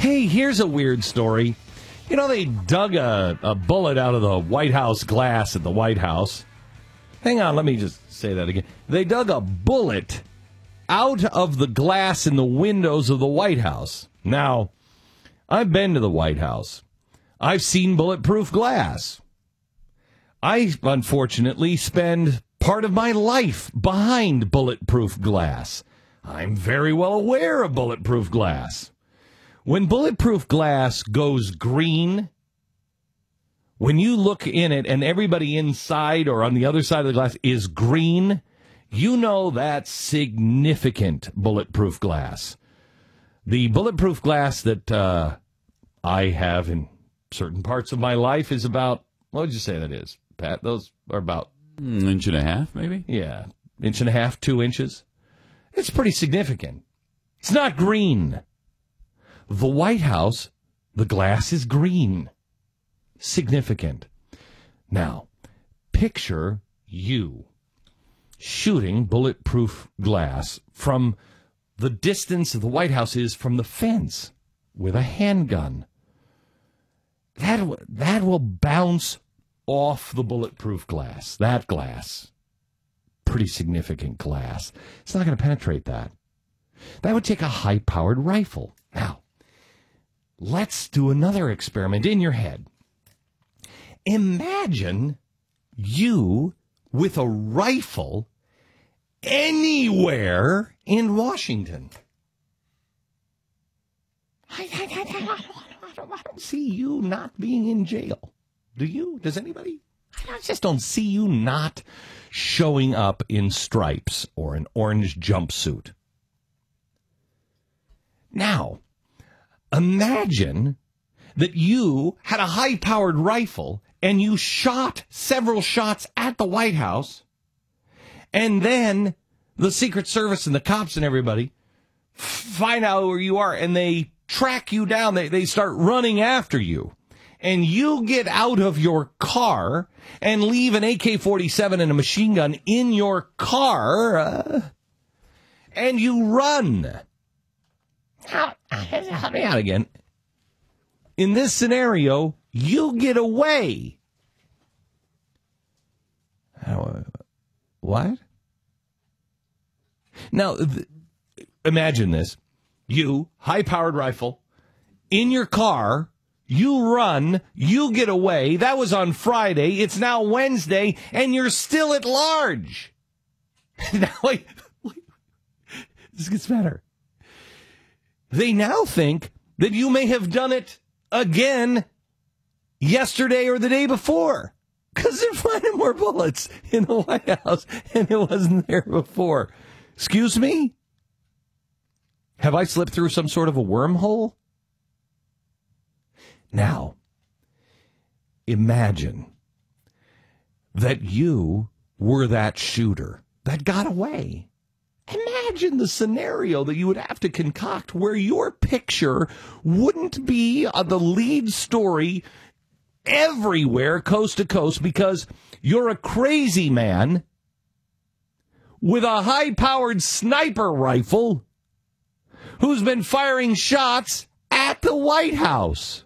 Hey, here's a weird story. You know, they dug a bullet out of the White House glass at the White House. Hang on, let me just say that again. They dug a bullet out of the glass in the windows of the White House. Now, I've been to the White House. I've seen bulletproof glass. I, unfortunately, spend part of my life behind bulletproof glass. I'm very well aware of bulletproof glass. When bulletproof glass goes green, when you look in it and everybody inside or on the other side of the glass is green, you know that's significant bulletproof glass. The bulletproof glass that I have in certain parts of my life is about, what would you say that is, Pat? Those are about... An inch and a half, maybe? Yeah, inch and a half, 2 inches. It's pretty significant. It's not green. The White House, the glass is green. Significant. Now, picture you shooting bulletproof glass from the distance of the White House is from the fence with a handgun. That will bounce off the bulletproof glass. That glass. Pretty significant glass. It's not going to penetrate that. That would take a high-powered rifle. Now, let's do another experiment in your head. Imagine you with a rifle anywhere in Washington. I don't see you not being in jail. Do you? Does anybody? I just don't see you not showing up in stripes or an orange jumpsuit. Now, imagine that you had a high-powered rifle and you shot several shots at the White House, and then the Secret Service and the cops and everybody find out where you are, and they track you down. They start running after you. And you get out of your car and leave an AK-47 and a machine gun in your car, and you run. Help me out again. In this scenario, you get away. What? Now, imagine this. You, high-powered rifle, in your car, you run, you get away. That was on Friday. It's now Wednesday, and you're still at large. Now, wait. This gets better. They now think that you may have done it again yesterday or the day before, because they're finding more bullets in the White House, and it wasn't there before. Excuse me? Have I slipped through some sort of a wormhole? Now, imagine that you were that shooter that got away. Imagine the scenario that you would have to concoct where your picture wouldn't be the lead story everywhere, coast to coast, because you're a crazy man with a high-powered sniper rifle who's been firing shots at the White House.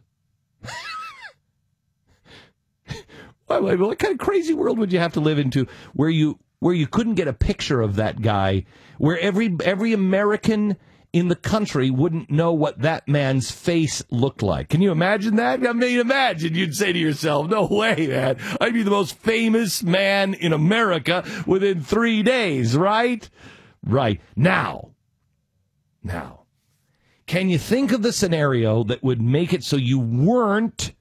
What kind of crazy world would you have to live into where you couldn't get a picture of that guy, where every American in the country wouldn't know what that man's face looked like? Can you imagine that? I mean, imagine you'd say to yourself, no way, man. I'd be the most famous man in America within 3 days, right? Right. Now, can you think of the scenario that would make it so you weren't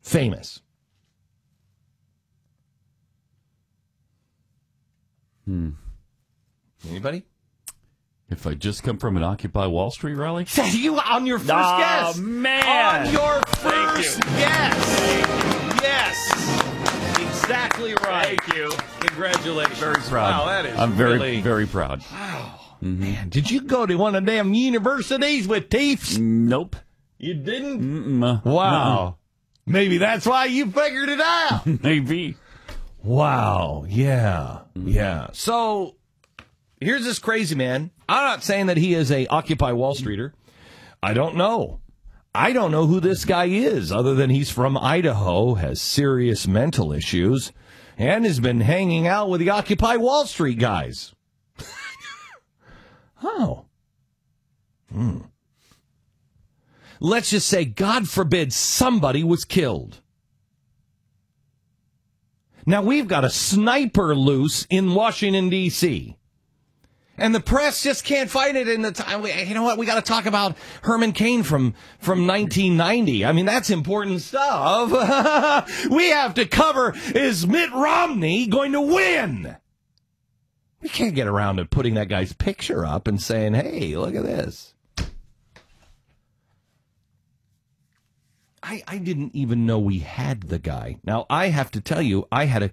famous? Anybody? If I just come from an Occupy Wall Street rally? You on your first guess. Oh, man. On your first guess. Yes. Exactly right. Thank you. Congratulations. Very proud. Wow, that is I'm very, really... very proud. Wow. Man, did you go to one of the damn universities with teeth? Nope. You didn't? Mm-mm. Wow. Maybe that's why you figured it out. Maybe. Wow. Yeah. Yeah. So here's this crazy man. I'm not saying that he is a Occupy Wall Streeter. I don't know. I don't know who this guy is, other than he's from Idaho, has serious mental issues, and has been hanging out with the Occupy Wall Street guys. Oh. Let's just say, God forbid, somebody was killed. Now, we've got a sniper loose in Washington, D.C., and the press just can't find it in the time. You know what? We got to talk about Herman Cain from 1990. I mean, that's important stuff. We have to cover, is Mitt Romney going to win? We can't get around to putting that guy's picture up and saying, hey, look at this. I didn't even know we had the guy. Now, I have to tell you, I had a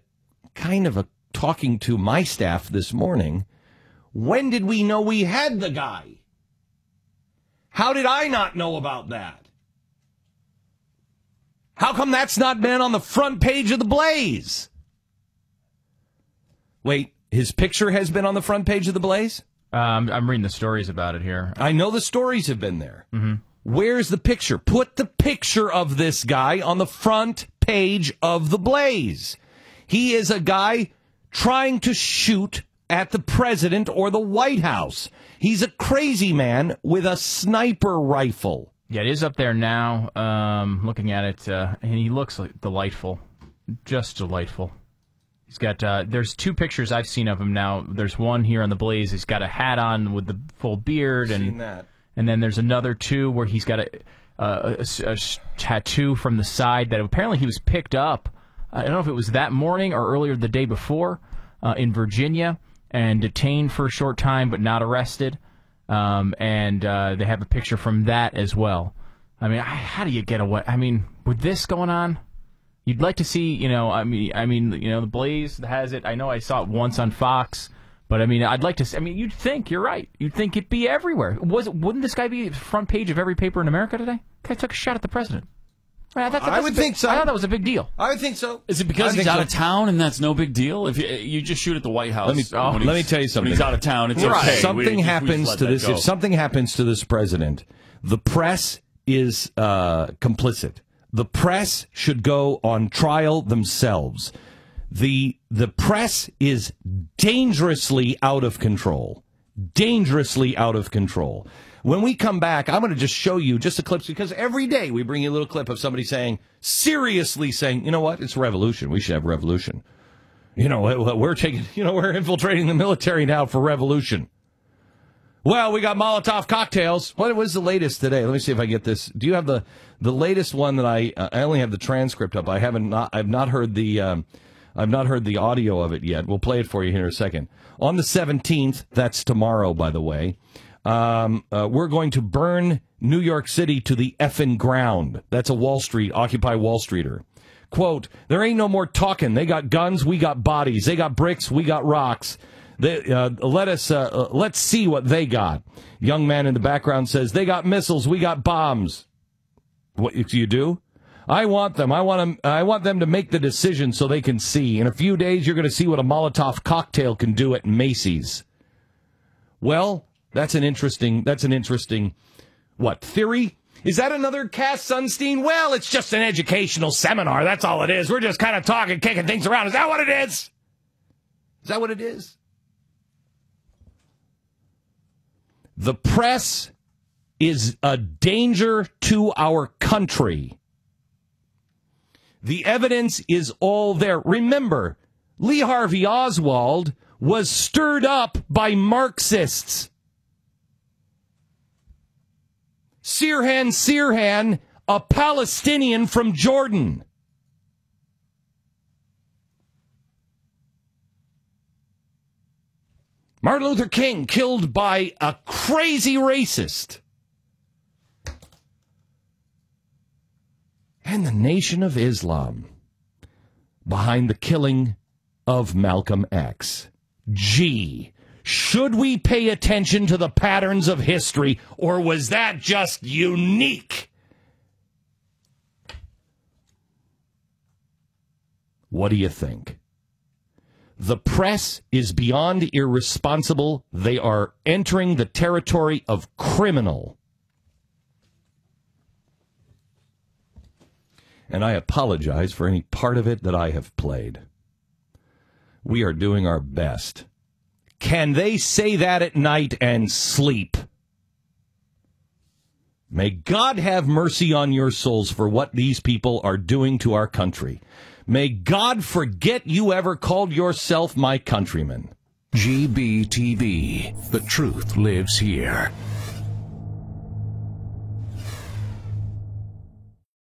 kind of a talking to my staff this morning. When did we know we had the guy? How did I not know about that? How come that's not been on the front page of the Blaze? Wait, his picture has been on the front page of the Blaze? I'm reading the stories about it here. I know the stories have been there. Mm-hmm. Where's the picture? Put the picture of this guy on the front page of the Blaze. He is a guy trying to shoot at the president or the White House. He's a crazy man with a sniper rifle. Yeah, it is up there now. Looking at it, and he looks like delightful. Just delightful. He's got, there's two pictures I've seen of him now. There's one here on the Blaze. He's got a hat on with the full beard. Seen that. And then there's another two where he's got a tattoo from the side that apparently he was picked up. I don't know if it was that morning or earlier the day before in Virginia and detained for a short time but not arrested. And they have a picture from that as well. I mean, how do you get away? I mean, with this going on, you'd like to see, the Blaze has it. I know I saw it once on Fox. But, I mean, I'd like to... you'd think, you're right. You'd think it'd be everywhere. Wouldn't this guy be front page of every paper in America today? Guy took a shot at the president. I would think so. I thought that was a big deal. I would think so. Is it because he's out of town and that's no big deal? If you just shoot at the White House... Let me tell you something. When he's out of town, it's right. okay. If something happens to this president, the press is complicit. The press should go on trial themselves. The press is dangerously out of control. Dangerously out of control. When we come back, I'm going to just show you just a clip, because every day we bring you a little clip of somebody seriously saying, you know what, it's revolution. We should have revolution. We're infiltrating the military now for revolution. Well, we got Molotov cocktails. What was the latest today? Let me see if I get this. Do you have the latest one that I only have the transcript up. I've not heard the audio of it yet. We'll play it for you here in a second. On the 17th, that's tomorrow, by the way, we're going to burn New York City to the effing ground. That's a Occupy Wall Streeter. Quote, there ain't no more talking. They got guns, we got bodies. They got bricks, we got rocks. Let's see what they got. Young man in the background says, they got missiles, we got bombs. What you do? I want them. I want them to make the decision so they can see. In a few days, you're going to see what a Molotov cocktail can do at Macy's. Well, that's an interesting, theory? Is that another Cass Sunstein? Well, it's just an educational seminar. That's all it is. We're just kind of talking, kicking things around. Is that what it is? Is that what it is? The press is a danger to our country. The evidence is all there. Remember, Lee Harvey Oswald was stirred up by Marxists. Sirhan, a Palestinian from Jordan. Martin Luther King killed by a crazy racist. And the Nation of Islam behind the killing of Malcolm X. Gee, should we pay attention to the patterns of history, or was that just unique? What do you think? The press is beyond irresponsible. They are entering the territory of criminal. and I apologize for any part of it that I have played. We are doing our best. Can they say that at night and sleep? May God have mercy on your souls for what these people are doing to our country. May God forget you ever called yourself my countryman. GBTV. The truth lives here.